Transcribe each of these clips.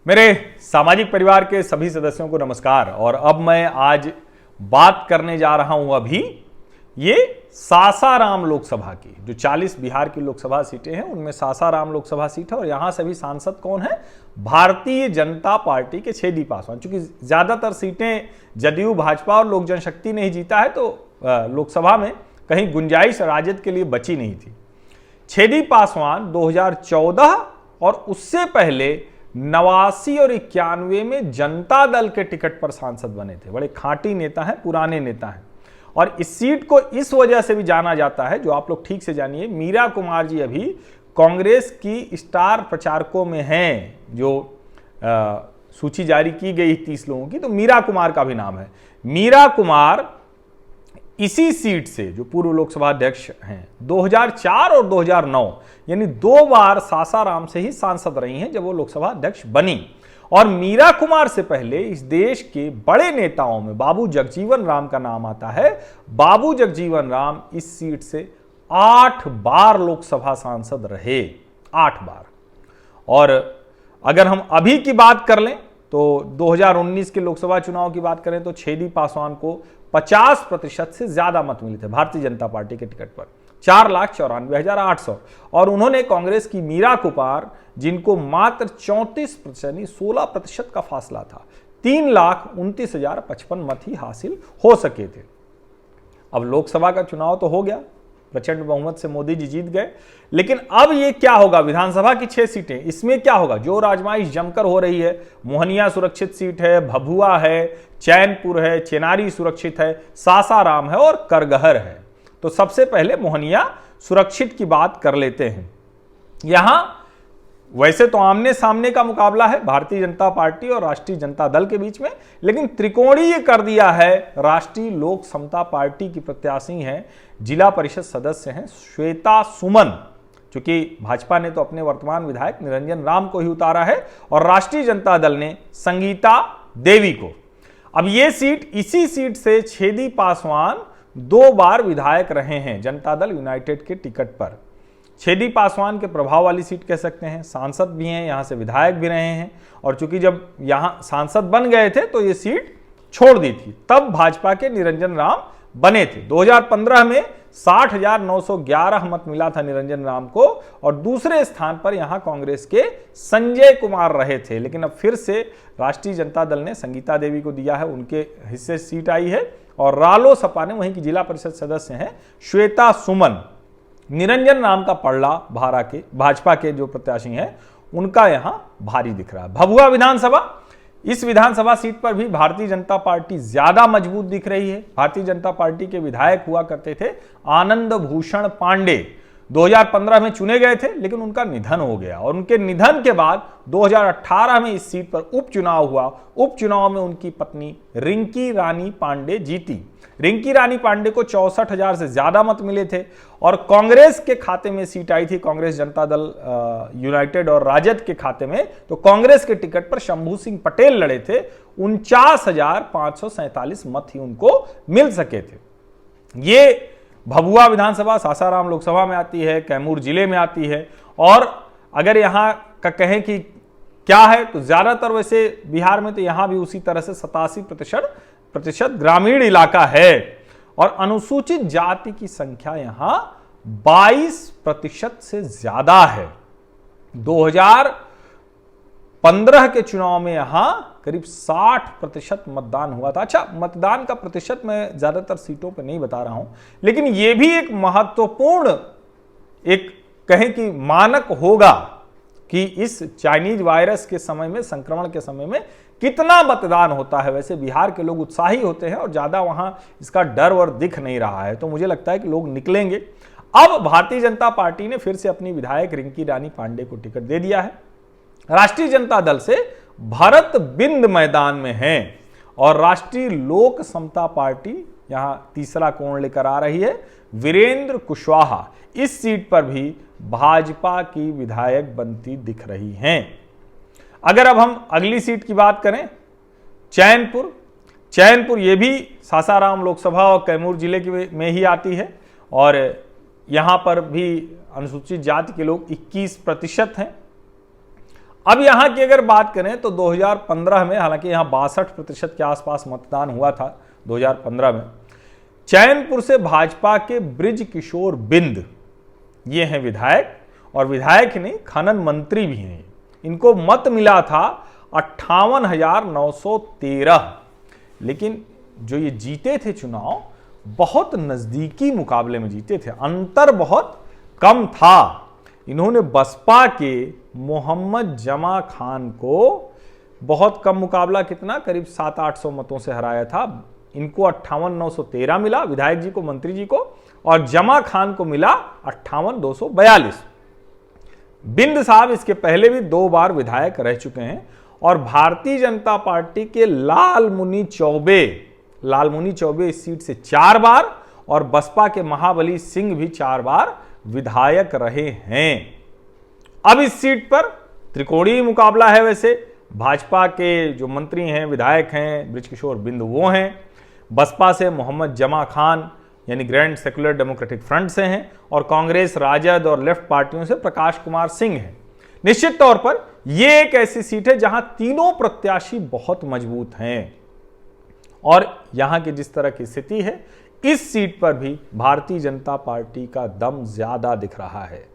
मेरे सामाजिक परिवार के सभी सदस्यों को नमस्कार। और अब मैं आज बात करने जा रहा हूं अभी ये सासाराम लोकसभा की, जो 40 बिहार की लोकसभा सीटें हैं उनमें सासाराम लोकसभा सीट है। और यहां सभी सांसद कौन है? भारतीय जनता पार्टी के छेदी पासवान। चूंकि ज्यादातर सीटें जदयू, भाजपा और लोक जनशक्ति ने ही जीता है, तो लोकसभा में कहीं गुंजाइश राजद के लिए बची नहीं थी। छेदी पासवान 2014 और उससे पहले 89 और 91 में जनता दल के टिकट पर सांसद बने थे। बड़े खांटी नेता हैं, पुराने नेता हैं। और इस सीट को इस वजह से भी जाना जाता है, जो आप लोग ठीक से जानिए, मीरा कुमार जी अभी कांग्रेस की स्टार प्रचारकों में हैं। जो सूची जारी की गई 30 लोगों की, तो मीरा कुमार का भी नाम है। मीरा कुमार इसी सीट से, जो पूर्व लोकसभा अध्यक्ष हैं, 2004 और 2009 यानी 2 बार सासाराम से ही सांसद रही हैं जब वो लोकसभा अध्यक्ष बनी। और मीरा कुमार से पहले इस देश के बड़े नेताओं में बाबू जगजीवन राम का नाम आता है। बाबू जगजीवन राम इस सीट से 8 बार लोकसभा सांसद रहे, 8 बार। और अगर हम अभी की बात कर लें तो 2019 के लोकसभा चुनाव की बात करें तो छेदी पासवान को 50% से ज्यादा मत मिले थे भारतीय जनता पार्टी के टिकट पर, 4,94,800। और उन्होंने कांग्रेस की मीरा कुमार, जिनको मात्र 34% यानी 16% का फासला था, 3,29,055 मत ही हासिल हो सके थे। अब लोकसभा का चुनाव तो हो गया, प्रचंड बहुमत से मोदी जी जीत गए, लेकिन अब ये क्या होगा? विधानसभा की 6 सीटें, इसमें क्या होगा? जो राजमाइश जमकर हो रही है, मोहनिया सुरक्षित सीट है, भभुआ है, चैनपुर है, चेनारी सुरक्षित है, सासाराम है और करगहर है। तो सबसे पहले मोहनिया सुरक्षित की बात कर लेते हैं। यहां वैसे तो आमने सामने का मुकाबला है भारतीय जनता पार्टी और राष्ट्रीय जनता दल के बीच में, लेकिन त्रिकोणीय कर दिया है। राष्ट्रीय लोक समता पार्टी की प्रत्याशी हैं, जिला परिषद सदस्य हैं श्वेता सुमन। चूंकि भाजपा ने तो अपने वर्तमान विधायक निरंजन राम को ही उतारा है और राष्ट्रीय जनता दल ने संगीता देवी को। अब ये सीट, इसी सीट से छेदी पासवान 2 बार विधायक रहे हैं जनता दल यूनाइटेड के टिकट पर। छेदी पासवान के प्रभाव वाली सीट कह सकते हैं, सांसद भी हैं, यहां से विधायक भी रहे हैं। और चूंकि जब यहां सांसद बन गए थे तो ये सीट छोड़ दी थी, तब भाजपा के निरंजन राम बने थे। 2015 में 60,911 मत मिला था निरंजन राम को, और दूसरे स्थान पर यहां कांग्रेस के संजय कुमार रहे थे। लेकिन अब फिर से राष्ट्रीय जनता दल ने संगीता देवी को दिया है, उनके हिस्से सीट आई है। और रालोसपा ने वहीं की जिला परिषद सदस्य हैं श्वेता सुमन। निरंजन राम का पलड़ा भाजपा के जो प्रत्याशी हैं उनका यहां भारी दिख रहा है। भभुआ विधानसभा, इस विधानसभा सीट पर भी भारतीय जनता पार्टी ज्यादा मजबूत दिख रही है। भारतीय जनता पार्टी के विधायक हुआ करते थे आनंद भूषण पांडे, 2015 में चुने गए थे, लेकिन उनका निधन हो गया। और उनके निधन के बाद 2018 में इस सीट पर उपचुनाव हुआ। उपचुनाव में उनकी पत्नी रिंकी रानी पांडे जीती। रिंकी रानी पांडे को 64,000 से ज्यादा मत मिले थे। और कांग्रेस के खाते में सीट आई थी, कांग्रेस जनता दल यूनाइटेड और राजद के खाते में। तो कांग्रेस के टिकट पर शंभू सिंह पटेल लड़े थे, 49,547 मत ही उनको मिल सके थे। ये भभुआ विधानसभा सासाराम लोकसभा में आती है, कैमूर जिले में आती है। और अगर यहां का कहें कि क्या है, तो ज्यादातर वैसे बिहार में तो यहां भी उसी तरह से 87% ग्रामीण इलाका है। और अनुसूचित जाति की संख्या यहां 22% से ज्यादा है। 2015 के चुनाव में यहां करीब 60% मतदान हुआ था। अच्छा, मतदान का प्रतिशत मैं ज्यादातर सीटों पर नहीं बता रहा हूं, लेकिन यह भी एक महत्वपूर्ण, एक कहें कि मानक होगा कि इस चाइनीज वायरस के समय में, संक्रमण के समय में कितना मतदान होता है। वैसे बिहार के लोग उत्साही होते हैं और ज्यादा वहां इसका डर और दिख नहीं रहा है, तो मुझे लगता है कि लोग निकलेंगे। अब भारतीय जनता पार्टी ने फिर से अपनी विधायक रिंकी रानी पांडे को टिकट दे दिया है। राष्ट्रीय जनता दल से भरत बिंद मैदान में हैं और राष्ट्रीय लोक समता पार्टी यहां तीसरा कोण लेकर आ रही है। वीरेंद्र कुशवाहा इस सीट पर भी भाजपा की विधायक बनती दिख रही हैं। अगर अब हम अगली सीट की बात करें, चैनपुर ये भी सासाराम लोकसभा और कैमूर जिले में ही आती है। और यहां पर भी अनुसूचित जाति के लोग 21% हैं। अब यहां की अगर बात करें तो 2015 में, हालांकि यहां 62% के आसपास मतदान हुआ था 2015 में, चैनपुर से भाजपा के ब्रिज किशोर बिंद, ये हैं विधायक, और विधायक नहीं खनन मंत्री भी हैं। इनको मत मिला था 58,913, लेकिन जो ये जीते थे चुनाव, बहुत नजदीकी मुकाबले में जीते थे, अंतर बहुत कम था। इन्होंने बसपा के मोहम्मद जमा खान को बहुत कम मुकाबला, कितना, करीब 700-800 मतों से हराया था। इनको 58,913 मिला, विधायक जी को, मंत्री जी को, और जमा खान को मिला 58,242। बिंद साहब इसके पहले भी 2 बार विधायक रह चुके हैं, और भारतीय जनता पार्टी के लालमुनि चौबे इस सीट से 4 बार, और बसपा के महाबली सिंह भी 4 बार विधायक रहे हैं। अब इस सीट पर त्रिकोणीय मुकाबला है। वैसे भाजपा के जो मंत्री हैं, विधायक हैं, बृजकिशोर बिंद वो हैं, बसपा से मोहम्मद जमा खान यानी ग्रैंड सेक्युलर डेमोक्रेटिक फ्रंट से हैं, और कांग्रेस, राजद और लेफ्ट पार्टियों से प्रकाश कुमार सिंह हैं। निश्चित तौर पर यह एक ऐसी सीट है जहां तीनों प्रत्याशी बहुत मजबूत हैं, और यहां की जिस तरह की स्थिति है, इस सीट पर भी भारतीय जनता पार्टी का दम ज्यादा दिख रहा है।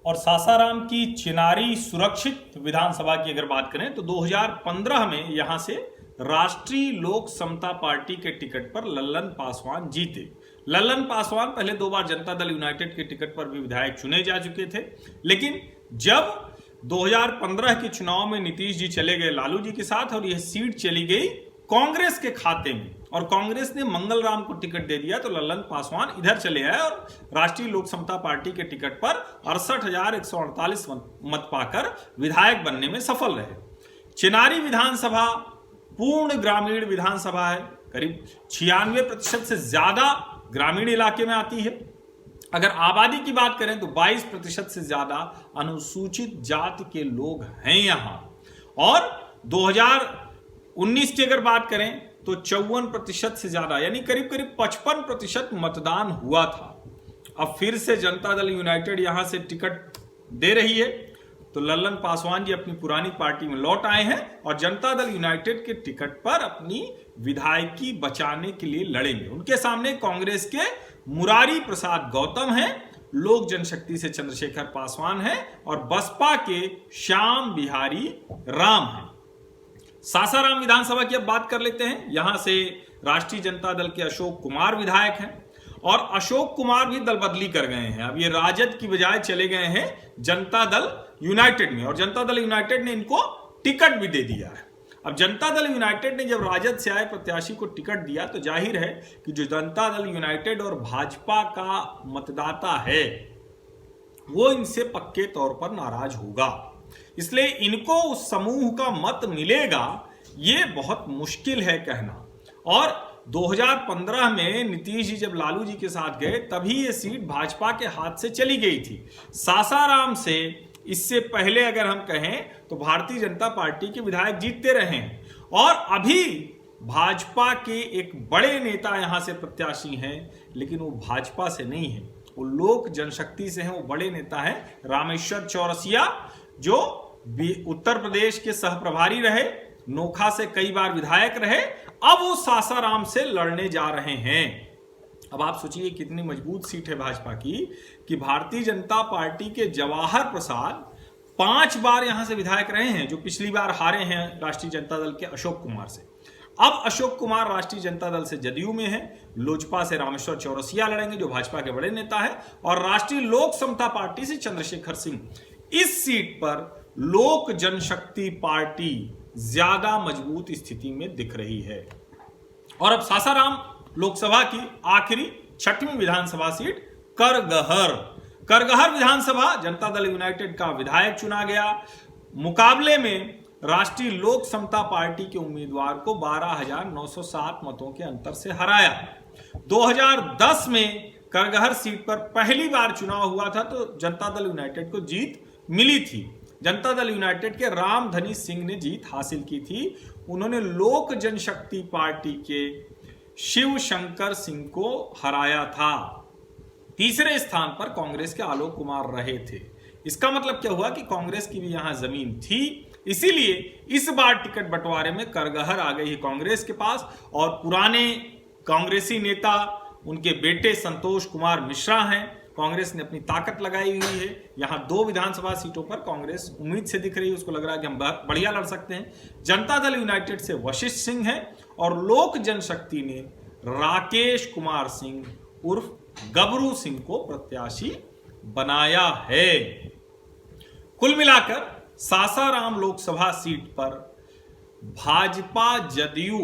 और सासाराम की चिनारी सुरक्षित विधानसभा की अगर बात करें तो 2015 में यहां से राष्ट्रीय लोक समता पार्टी के टिकट पर लल्लन पासवान जीते। लल्लन पासवान पहले 2 बार जनता दल यूनाइटेड के टिकट पर भी विधायक चुने जा चुके थे, लेकिन जब 2015 के चुनाव में नीतीश जी चले गए लालू जी के साथ, और यह सीट चली गई कांग्रेस के खाते में, और कांग्रेस ने मंगल राम को टिकट दे दिया, तो लल्लन पासवान इधर चले आए और राष्ट्रीय लोक समता पार्टी के टिकट पर 68,148 मत पाकर विधायक बनने में सफल रहे। चिनारी विधानसभा पूर्ण ग्रामीण विधानसभा है, करीब 96% से ज्यादा ग्रामीण इलाके में आती है। अगर आबादी की बात करें तो 22% से ज्यादा अनुसूचित जाति के लोग हैं यहां, और 2019 की अगर बात करें तो 54% से ज्यादा, यानी करीब 55% मतदान हुआ था। अब फिर से जनता दल यूनाइटेड यहां से टिकट दे रही है, तो लल्लन पासवान जी अपनी पुरानी पार्टी में लौट आए हैं, और जनता दल यूनाइटेड के टिकट पर अपनी विधायकी बचाने के लिए लड़ेंगे। उनके सामने कांग्रेस के मुरारी प्रसाद गौतम हैं, लोक जनशक्ति से चंद्रशेखर पासवान हैं, और बसपा के श्याम बिहारी राम हैं। सासाराम विधानसभा की अब बात कर लेते हैं। यहां से राष्ट्रीय जनता दल के अशोक कुमार विधायक हैं, और अशोक कुमार भी दल बदली कर गए हैं। अब ये राजद की बजाय चले गए हैं जनता दल यूनाइटेड में, और जनता दल यूनाइटेड ने इनको टिकट भी दे दिया है। अब जनता दल यूनाइटेड ने जब राजद से आए प्रत्याशी को टिकट दिया, तो जाहिर है कि जो जनता दल यूनाइटेड और भाजपा का मतदाता है, वो इनसे पक्के तौर पर नाराज होगा, इसलिए इनको उस समूह का मत मिलेगा, ये बहुत मुश्किल है कहना। और 2015 में नीतीश जी जब लालू जी के साथ गए, तभी ये सीट भाजपा के हाथ से चली गई थी। सासाराम से इससे पहले अगर हम कहें तो भारतीय जनता पार्टी के विधायक जीतते रहे हैं, और अभी भाजपा के एक बड़े नेता यहां से प्रत्याशी हैं, लेकिन वो भाजपा से नहीं है, वो लोक जनशक्ति से हैं। वो बड़े नेता हैं रामेश्वर चौरसिया, जो उत्तर प्रदेश के सहप्रभारी रहे, नोखा से कई बार विधायक रहे, अब वो सासाराम से लड़ने जा रहे हैं। अब आप सोचिए कितनी मजबूत सीट है भाजपा की, कि भारतीय जनता पार्टी के जवाहर प्रसाद 5 बार यहां से विधायक रहे हैं, जो पिछली बार हारे हैं राष्ट्रीय जनता दल के अशोक कुमार से। अब अशोक कुमार राष्ट्रीय जनता दल से जदयू में है, लोजपा से रामेश्वर चौरसिया लड़ेंगे जो भाजपा के बड़े नेता है, और राष्ट्रीय लोक समता पार्टी से चंद्रशेखर सिंह। इस सीट पर लोक जनशक्ति पार्टी ज्यादा मजबूत स्थिति में दिख रही है। और अब सासाराम लोकसभा की आखिरी 6वीं विधानसभा सीट करगहर विधानसभा, जनता दल यूनाइटेड का विधायक चुना गया। मुकाबले में राष्ट्रीय लोक समता पार्टी के उम्मीदवार को 12,907 मतों के अंतर से हराया। 2010 में करगहर सीट पर पहली बार चुनाव हुआ था, तो जनता दल यूनाइटेड को जीत मिली थी। जनता दल यूनाइटेड के रामधनी सिंह ने जीत हासिल की थी। उन्होंने लोक जनशक्ति पार्टी के शिव शंकर सिंह को हराया था। तीसरे स्थान पर कांग्रेस के आलोक कुमार रहे थे। इसका मतलब क्या हुआ कि कांग्रेस की भी यहां जमीन थी, इसीलिए इस बार टिकट बंटवारे में करगहर आ गई है कांग्रेस के पास। और पुराने कांग्रेसी नेता उनके बेटे संतोष कुमार मिश्रा हैं, कांग्रेस ने अपनी ताकत लगाई हुई है। यहां 2 विधानसभा सीटों पर कांग्रेस उम्मीद से दिख रही है, उसको लग रहा है कि हम बढ़िया लड़ सकते हैं। जनता दल यूनाइटेड से वशिष्ठ सिंह है और लोक जनशक्ति ने राकेश कुमार सिंह उर्फ गबरू सिंह को प्रत्याशी बनाया है। कुल मिलाकर सासाराम लोकसभा सीट पर भाजपा जदयू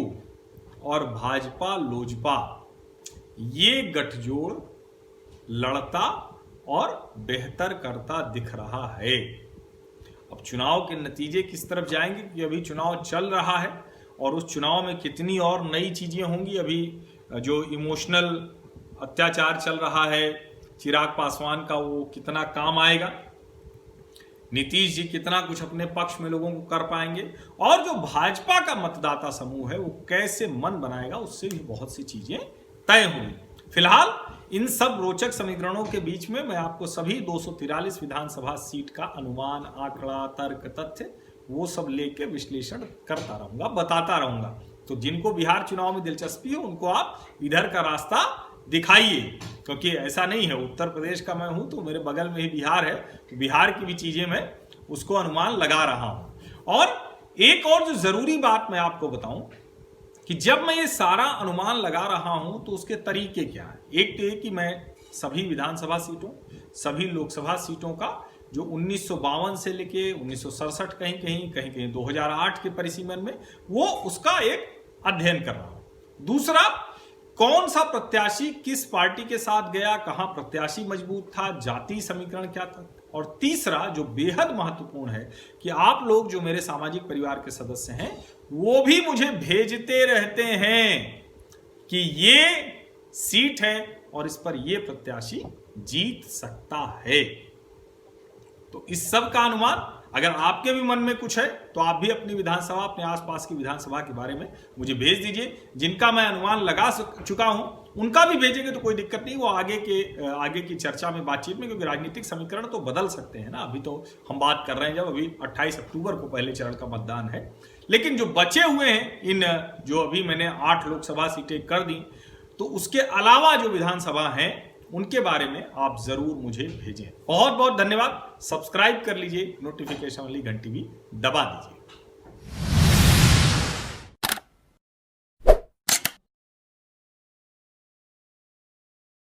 और भाजपा लोजपा ये गठजोड़ लड़ता और बेहतर करता दिख रहा है। अब चुनाव के नतीजे किस तरफ जाएंगे, क्योंकि अभी चुनाव चल रहा है और उस चुनाव में कितनी और नई चीजें होंगी। अभी जो इमोशनल अत्याचार चल रहा है चिराग पासवान का, वो कितना काम आएगा, नीतीश जी कितना कुछ अपने पक्ष में लोगों को कर पाएंगे, और जो भाजपा का मतदाता समूह है वो कैसे मन बनाएगा, उससे भी बहुत सी चीजें तय होंगी। फिलहाल इन सब रोचक समीकरणों के बीच में मैं आपको सभी 243 विधानसभा सीट का अनुमान, आंकड़ा, तर्क, तथ्य वो सब लेके विश्लेषण करता रहूंगा, बताता रहूंगा। तो जिनको बिहार चुनाव में दिलचस्पी हो उनको आप इधर का रास्ता दिखाइए, क्योंकि ऐसा नहीं है उत्तर प्रदेश का मैं हूं तो मेरे बगल में ही बिहार है, तो बिहार की भी चीजें मैं उसको अनुमान लगा रहा हूं। और एक और जो जरूरी बात मैं आपको बताऊं कि जब मैं ये सारा अनुमान लगा रहा हूं तो उसके तरीके क्या है। एक तो ये कि मैं सभी विधानसभा सीटों, सभी लोकसभा सीटों का जो 1952 से लेके 1967 कहीं 2008 के परिसीमन में, वो उसका एक अध्ययन कर रहा हूं। दूसरा, कौन सा प्रत्याशी किस पार्टी के साथ गया, कहां प्रत्याशी मजबूत था, जाति समीकरण क्या था। और तीसरा जो बेहद महत्वपूर्ण है कि आप लोग जो मेरे सामाजिक परिवार के सदस्य हैं वो भी मुझे भेजते रहते हैं कि ये सीट है और इस पर ये प्रत्याशी जीत सकता है। तो इस सब का अनुमान अगर आपके भी मन में कुछ है तो आप भी अपनी विधानसभा, अपने आसपास की विधानसभा के बारे में मुझे भेज दीजिए। जिनका मैं अनुमान लगा चुका हूं उनका भी भेजेंगे तो कोई दिक्कत नहीं, वो आगे की चर्चा में, बातचीत में, क्योंकि राजनीतिक समीकरण तो बदल सकते हैं ना। अभी तो हम बात कर रहे हैं जब अभी 28 अक्टूबर को पहले चरण का मतदान है, लेकिन जो बचे हुए हैं इन जो अभी मैंने 8 लोकसभा सीटें कर दी, तो उसके अलावा जो विधानसभा हैं उनके बारे में आप जरूर मुझे भेजें। बहुत बहुत धन्यवाद। सब्सक्राइब कर लीजिए, नोटिफिकेशन वाली घंटी भी दबा दीजिए।